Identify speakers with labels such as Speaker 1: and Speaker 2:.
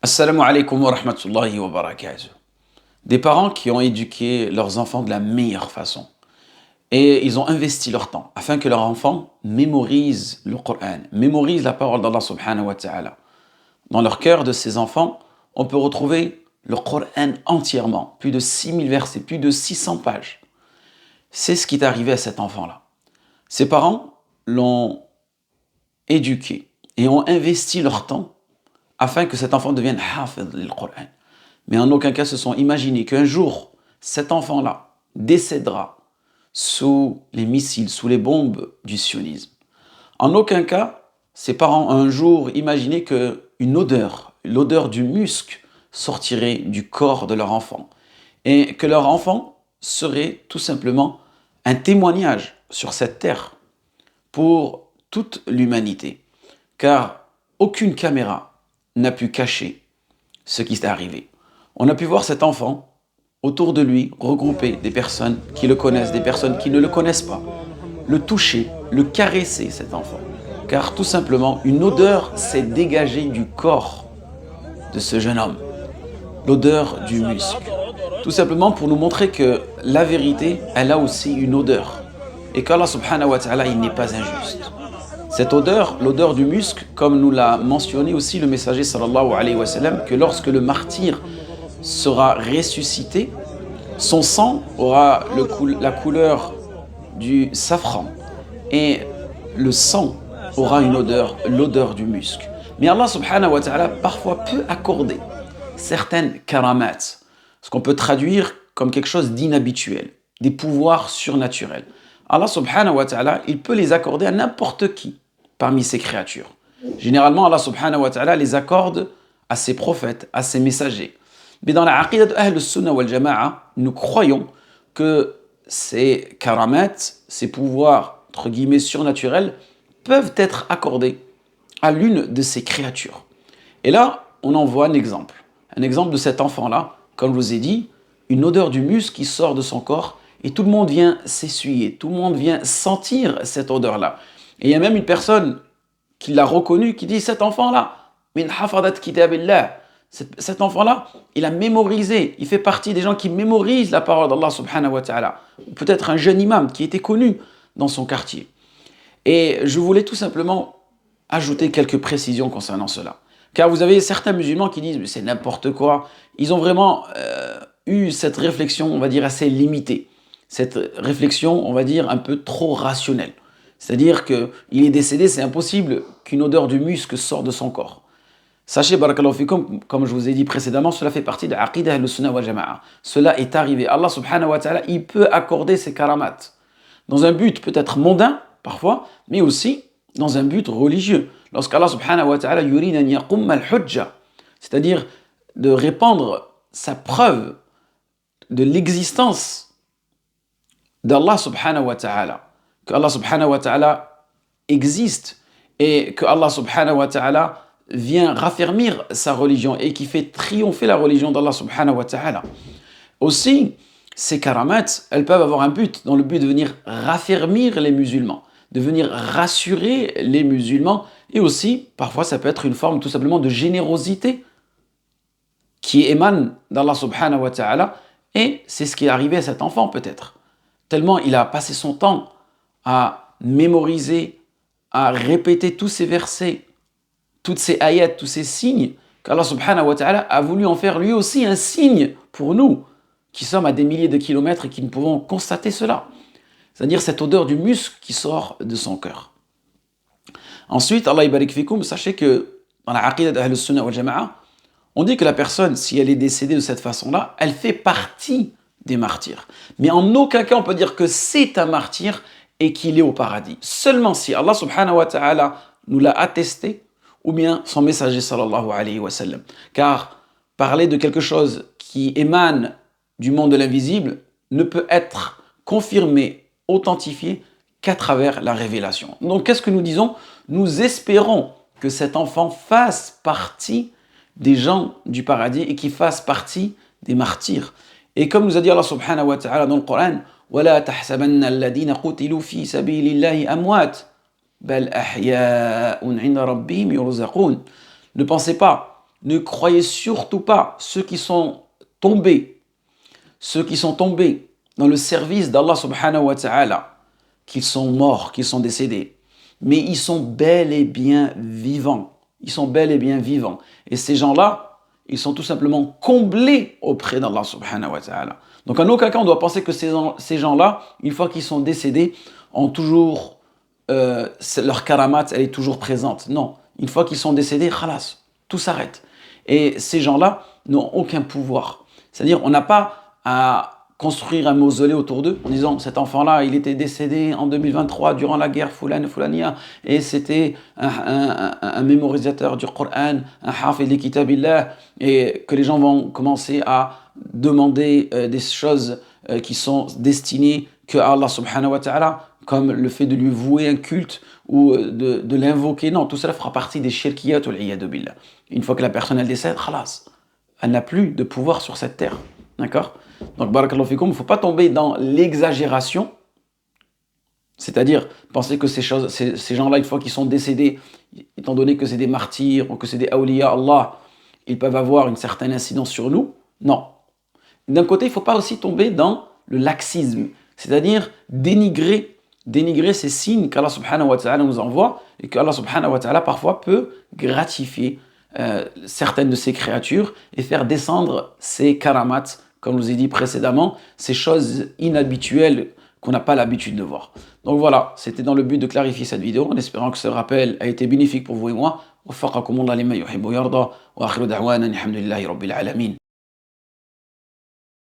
Speaker 1: Assalamu alaikum wa rahmatullahi wa barakatuh. Des parents qui ont éduqué leurs enfants de la meilleure façon. Et ils ont investi leur temps afin que leur enfant mémorise le Coran, mémorise la parole d'Allah subhanahu wa ta'ala. Dans leur cœur de ces enfants, on peut retrouver le Coran entièrement, plus de 6000 versets, plus de 600 pages. C'est ce qui est arrivé à cet enfant-là. Ses parents l'ont éduqué et ont investi leur temps afin que cet enfant devienne hafid du Coran. Mais en aucun cas se sont imaginés qu'un jour, cet enfant-là décédera sous les missiles, sous les bombes du sionisme. En aucun cas, ses parents ont un jour imaginé qu'une odeur, l'odeur du musc, sortirait du corps de leur enfant. Et que leur enfant serait tout simplement un témoignage sur cette terre pour toute l'humanité. Car aucune caméra n'a pu cacher ce qui s'est arrivé. On a pu voir cet enfant autour de lui regrouper des personnes qui le connaissent, des personnes qui ne le connaissent pas, le toucher, le caresser cet enfant. Car tout simplement, une odeur s'est dégagée du corps de ce jeune homme, l'odeur du musc. Tout simplement pour nous montrer que la vérité, elle a aussi une odeur. Et qu'Allah subhanahu wa ta'ala, il n'est pas injuste. Cette odeur, l'odeur du musc, comme nous l'a mentionné aussi le messager sallallahu alayhi wa sallam, que lorsque le martyr sera ressuscité, son sang aura la couleur du safran et le sang aura une odeur, l'odeur du musc. Mais Allah subhanahu wa ta'ala parfois peut accorder certaines karamats, ce qu'on peut traduire comme quelque chose d'inhabituel, des pouvoirs surnaturels. Allah subhanahu wa ta'ala, il peut les accorder à n'importe qui parmi ses créatures. Généralement, Allah subhanahu wa ta'ala les accorde à ses prophètes, à ses messagers. Mais dans la aqidah de Ahl Sunnah wal Jama'a, nous croyons que ces karamats, ces pouvoirs, entre guillemets, surnaturels, peuvent être accordés à l'une de ces créatures. Et là, on en voit un exemple. Un exemple de cet enfant-là, comme je vous ai dit, une odeur du musc qui sort de son corps et tout le monde vient s'essuyer, tout le monde vient sentir cette odeur-là. Et il y a même une personne qui l'a reconnu, qui dit, cet enfant-là, min hafadat kitabillah, cet enfant-là, il a mémorisé, il fait partie des gens qui mémorisent la parole d'Allah subhanahu wa ta'ala. Peut-être un jeune imam qui était connu dans son quartier. Et je voulais tout simplement ajouter quelques précisions concernant cela. Car vous avez certains musulmans qui disent, mais c'est n'importe quoi. Ils ont vraiment eu cette réflexion, on va dire, assez limitée. Cette réflexion, on va dire, un peu trop rationnelle. C'est-à-dire qu'il est décédé, c'est impossible qu'une odeur du musc sorte de son corps. Sachez, barakallahu fikum, comme je vous ai dit précédemment, cela fait partie de l'aqidah al-sunnah wal jama'a. Cela est arrivé. Allah subhanahu wa ta'ala, il peut accorder ses karamats. Dans un but peut-être mondain, parfois, mais aussi dans un but religieux. Lorsqu'Allah subhanahu wa ta'ala yurid an yaqumma al-hujja, c'est-à-dire de répandre sa preuve de l'existence d'Allah subhanahu wa ta'ala. Que Allah subhanahu wa ta'ala existe et que Allah subhanahu wa ta'ala vient raffermir sa religion et qui fait triompher la religion d'Allah subhanahu wa ta'ala. Aussi, ces karamats, elles peuvent avoir un but, dans le but de venir raffermir les musulmans, de venir rassurer les musulmans, et aussi, parfois, ça peut être une forme tout simplement de générosité qui émane d'Allah subhanahu wa ta'ala, et c'est ce qui est arrivé à cet enfant peut-être. Tellement il a passé son temps à mémoriser, à répéter tous ces versets, toutes ces ayats, tous ces signes, qu'Allah subhanahu wa ta'ala a voulu en faire lui aussi un signe pour nous, qui sommes à des milliers de kilomètres et qui ne pouvons constater cela. C'est-à-dire cette odeur du musc qui sort de son cœur. Ensuite, Allah ibarik fikum, sachez que dans la aqidah d'Ahl Sunnah wal Jama'a, on dit que la personne, si elle est décédée de cette façon-là, elle fait partie des martyrs. Mais en aucun cas on peut dire que c'est un martyr et qu'il est au paradis. Seulement si Allah subhanahu wa ta'ala nous l'a attesté, ou bien son messager sallallahu alayhi wa sallam. Car parler de quelque chose qui émane du monde de l'invisible ne peut être confirmé, authentifié qu'à travers la révélation. Donc qu'est-ce que nous disons? Nous espérons que cet enfant fasse partie des gens du paradis et qu'il fasse partie des martyrs. Et comme nous a dit Allah subhanahu wa ta'ala dans le Coran, وَلَا تَحْسَبَنَّ الَّذِينَ قُتِلُوا فِي سَبِيلِ اللَّهِ أَمْوَاتٍ بَلْ أَحْيَاءٌ عِنْدَ رَبِّهِمْ يُرْزَقُونَ. Ne pensez pas ne croyez surtout pas ceux qui sont tombés dans le service d'Allah subhanahu wa ta'ala, qu'ils sont morts, qu'ils sont décédés. Mais ils sont bel et bien vivants. Ils sont bel et bien vivants. Et ces gens-là, ils sont tout simplement comblés auprès d'Allah subhanahu wa ta'ala. Donc en aucun cas, on doit penser que ces gens-là, une fois qu'ils sont décédés, ont toujours... leur karamat, elle est toujours présente. Non, une fois qu'ils sont décédés, khalas, tout s'arrête. Et ces gens-là n'ont aucun pouvoir. C'est-à-dire, on n'a pas à construire un mausolée autour d'eux en disant cet enfant-là, il était décédé en 2023 durant la guerre Foulania et c'était un mémorisateur du Coran, un hafid li kitabillah, et que les gens vont commencer à demander des choses qui sont destinées que à Allah subhanahu wa ta'ala, comme le fait de lui vouer un culte ou de l'invoquer. Non, tout cela fera partie des shirkiyat wal iyadu billah. Une fois que la personne elle décède, khalas, elle n'a plus de pouvoir sur cette terre. D'accord? Donc, barakallahu fikoum, il ne faut pas tomber dans l'exagération, c'est-à-dire penser que ces gens-là, une fois qu'ils sont décédés, étant donné que c'est des martyrs ou que c'est des awliya Allah, ils peuvent avoir une certaine incidence sur nous. Non. D'un côté, il ne faut pas aussi tomber dans le laxisme, c'est-à-dire dénigrer ces signes qu'Allah subhanahu wa ta'ala nous envoie et qu'Allah subhanahu wa ta'ala parfois peut gratifier certaines de ses créatures et faire descendre ces karamats, comme je vous ai dit précédemment, ces choses inhabituelles qu'on n'a pas l'habitude de voir. Donc voilà, c'était dans le but de clarifier cette vidéo, en espérant que ce rappel a été bénéfique pour vous et moi. وفقكم الله لما يحب ويرضى وآخر دعوانا الحمد لله رب العالمين.